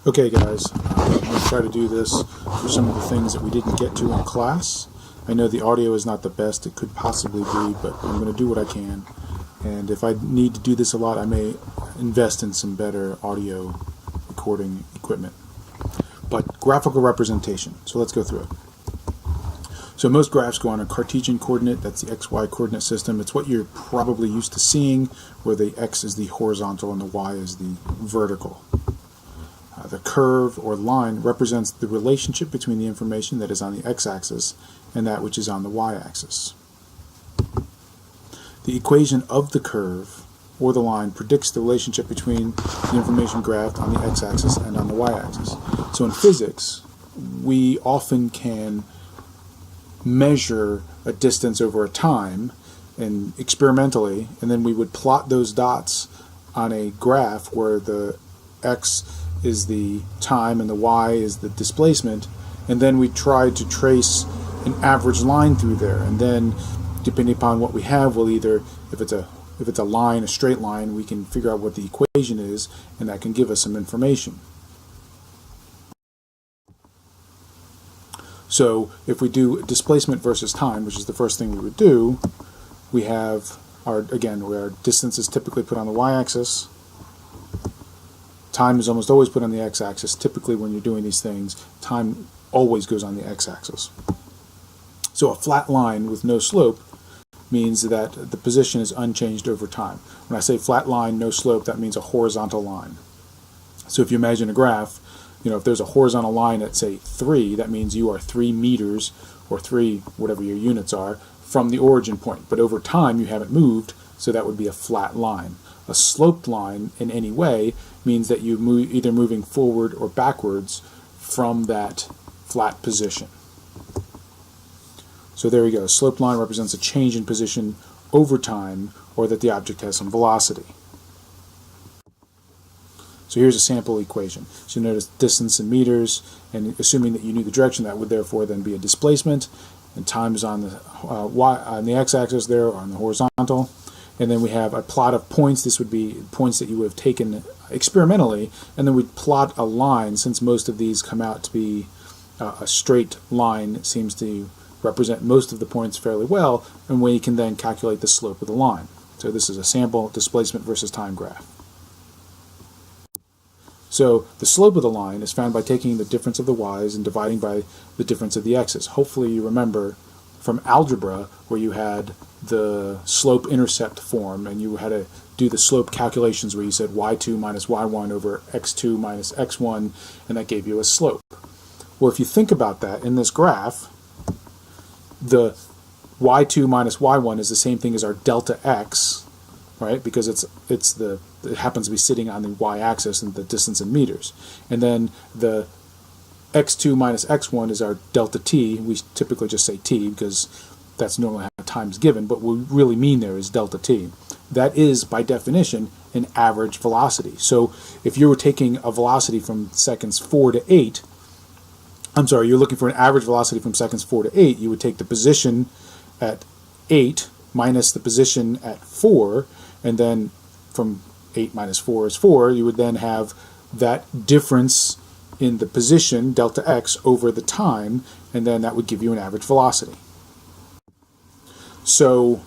Okay guys, I'm going to try to do this for some of the things that we didn't get to in class. I know the audio is not the best it could possibly be, but I'm going to do what I can. And if I need to do this a lot, I may invest in some better audio recording equipment. But graphical representation, so let's go through it. So most graphs go on a Cartesian coordinate, that's the XY coordinate system. It's what you're probably used to seeing, where the X is the horizontal and the Y is the vertical. The curve or line represents the relationship between the information that is on the x-axis and that which is on the y-axis. The equation of the curve or the line predicts the relationship between the information graphed on the x-axis and on the y-axis. So in physics, we often can measure a distance over a time and experimentally, and then we would plot those dots on a graph where the x is the time and the y is the displacement, and then we try to trace an average line through there, and then depending upon what we have, we'll either, if it's a line, a straight line, we can figure out what the equation is, and that can give us some information. So if we do displacement versus time, which is the first thing we would do, we have our distance is typically put on the y-axis. Time is almost always put on the x-axis. Typically when you're doing these things, time always goes on the x-axis. So a flat line with no slope means that the position is unchanged over time. When I say flat line, no slope, that means a horizontal line. So if you imagine a graph, if there's a horizontal line at, say, 3, that means you are 3 meters, or 3, whatever your units are, from the origin point. But over time, you haven't moved, so that would be a flat line. A sloped line in any way means that you move either moving forward or backwards from that flat position. So there we go. A sloped line represents a change in position over time, or that the object has some velocity. So here's a sample equation. So you notice distance in meters, and assuming that you knew the direction, that would therefore then be a displacement, and time is on the on the x-axis there, or on the horizontal. And then we have a plot of points. This would be points that you would have taken experimentally, and then we'd plot a line. Since most of these come out to be a straight line, it seems to represent most of the points fairly well, and we can then calculate the slope of the line. So this is a sample displacement versus time graph. So the slope of the line is found by taking the difference of the y's and dividing by the difference of the x's. Hopefully you remember from algebra where you had the slope-intercept form, and you had to do the slope calculations where you said y2 minus y1 over x2 minus x1, and that gave you a slope. Well, if you think about that in this graph, the y2 minus y1 is the same thing as our delta x, right? Because it happens to be sitting on the y-axis and the distance in meters. And then the x2 minus x1 is our delta t. We typically just say t because that's normally how time is given, but what we really mean there is delta t. That is, by definition, an average velocity. So if you were taking a velocity from seconds 4 to 8, you're looking for an average velocity from seconds 4 to 8, you would take the position at 8 minus the position at 4, and then from 8 minus 4 is 4, you would then have that difference in the position, delta x, over the time, and then that would give you an average velocity. So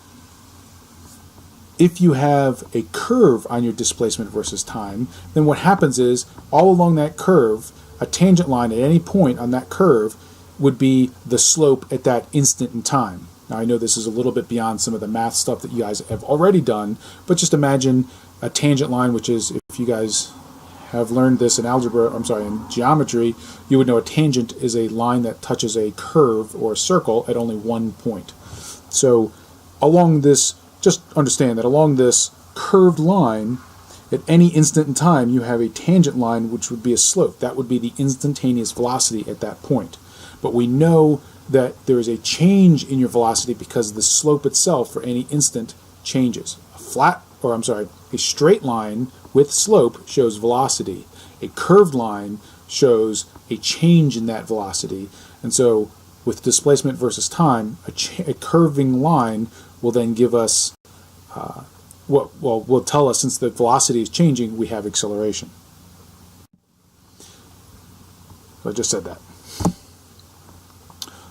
if you have a curve on your displacement versus time, then what happens is all along that curve, a tangent line at any point on that curve would be the slope at that instant in time. Now I know this is a little bit beyond some of the math stuff that you guys have already done, but just imagine a tangent line, which is, if you guys have learned this in in geometry, you would know a tangent is a line that touches a curve or a circle at only one point. So along this, just understand that along this curved line, at any instant in time, you have a tangent line which would be a slope. That would be the instantaneous velocity at that point. But we know that there is a change in your velocity because the slope itself for any instant changes. A straight line with slope shows velocity. A curved line shows a change in that velocity. And so with displacement versus time, a curving line will then give us, will tell us, since the velocity is changing, we have acceleration. So I just said that.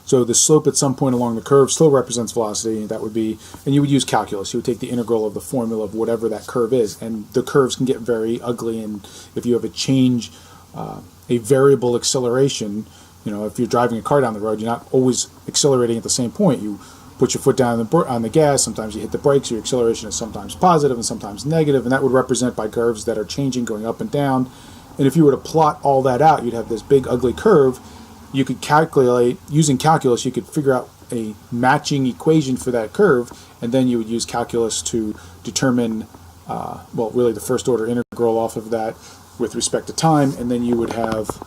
So the slope at some point along the curve still represents velocity. That would be, and you would use calculus. You would take the integral of the formula of whatever that curve is. And the curves can get very ugly. And if you have a change, a variable acceleration, if you're driving a car down the road, you're not always accelerating at the same point. You put your foot down on the gas. Sometimes you hit the brakes. Your acceleration is sometimes positive and sometimes negative. And that would represent by curves that are changing, going up and down. And if you were to plot all that out, you'd have this big ugly curve. You could calculate, using calculus, you could figure out a matching equation for that curve, and then you would use calculus to determine, really the first order integral off of that with respect to time, and then you would have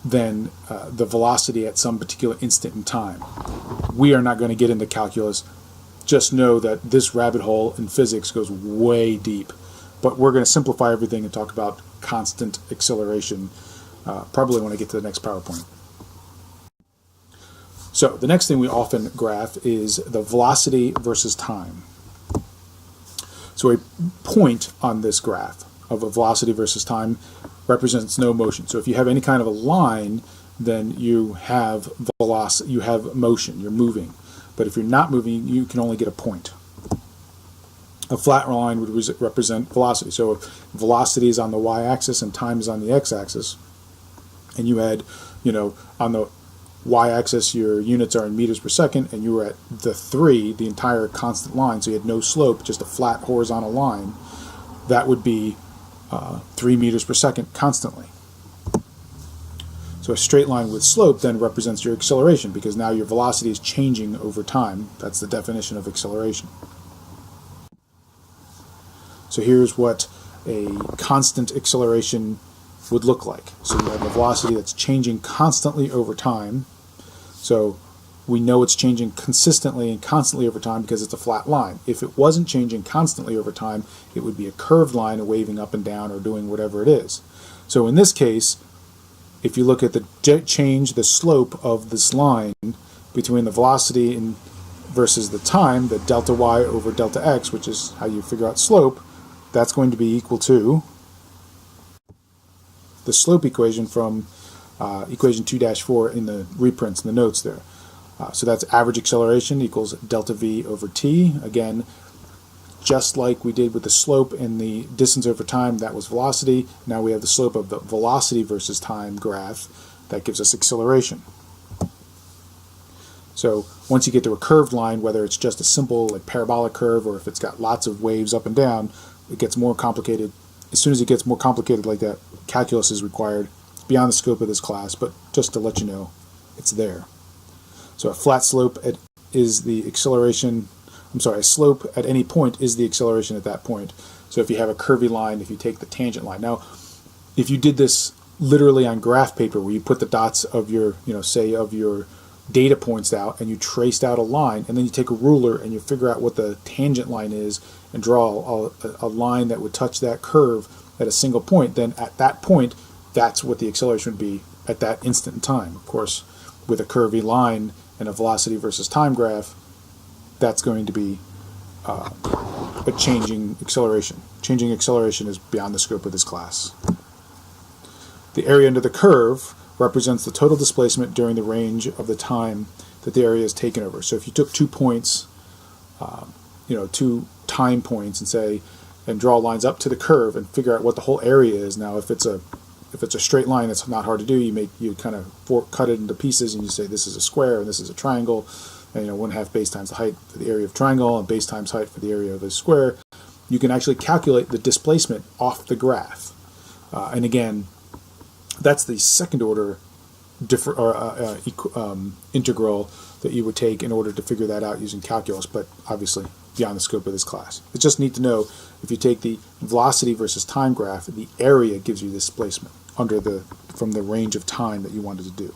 the velocity at some particular instant in time. We are not going to get into calculus. Just know that this rabbit hole in physics goes way deep, but we're going to simplify everything and talk about constant acceleration probably when I get to the next PowerPoint. So the next thing we often graph is the velocity versus time. So a point on this graph of a velocity versus time represents no motion. So if you have any kind of a line, then you have velocity, you have motion, you're moving. But if you're not moving, you can only get a point. A flat line would represent velocity. So if velocity is on the y-axis and time is on the x-axis, and you had, on the y-axis your units are in meters per second, and you were at the 3, the entire constant line, so you had no slope, just a flat horizontal line, that would be 3 meters per second constantly. So a straight line with slope then represents your acceleration, because now your velocity is changing over time. That's the definition of acceleration. So here's what a constant acceleration would look like. So you have a velocity that's changing constantly over time. So we know it's changing consistently and constantly over time because it's a flat line. If it wasn't changing constantly over time, it would be a curved line waving up and down or doing whatever it is. So in this case, if you look at the slope of this line between the velocity versus the time, the delta y over delta x, which is how you figure out slope, that's going to be equal to the slope equation from equation 2-4 in the reprints in the notes there. So that's average acceleration equals delta v over t. Again, just like we did with the slope and the distance over time, that was velocity. Now we have the slope of the velocity versus time graph. That gives us acceleration. So once you get to a curved line, whether it's just a simple parabolic curve or if it's got lots of waves up and down, it gets more complicated. As soon as it gets more complicated like that, calculus is required. It's beyond the scope of this class, but just to let you know, it's there. So a flat slope is the acceleration. A slope at any point is the acceleration at that point. So if you have a curvy line, if you take the tangent line. Now, if you did this literally on graph paper, where you put the dots of your, say of your data points out, and you traced out a line, and then you take a ruler and you figure out what the tangent line is and draw a line that would touch that curve at a single point, then at that point, that's what the acceleration would be at that instant in time. Of course, with a curvy line and a velocity versus time graph, that's going to be a changing acceleration. Changing acceleration is beyond the scope of this class. The area under the curve represents the total displacement during the range of the time that the area is taken over. So if you took 2 points, 2 time points, and draw lines up to the curve and figure out what the whole area is. Now, if it's a straight line, that's not hard to do. You kind of cut it into pieces, and you say this is a square and this is a triangle, and 1/2 base times the height for the area of triangle and base times height for the area of a square. You can actually calculate the displacement off the graph, and again, that's the second order integral that you would take in order to figure that out using calculus, but obviously beyond the scope of this class. It's just neat to know, if you take the velocity versus time graph, the area gives you displacement from the range of time that you wanted to do.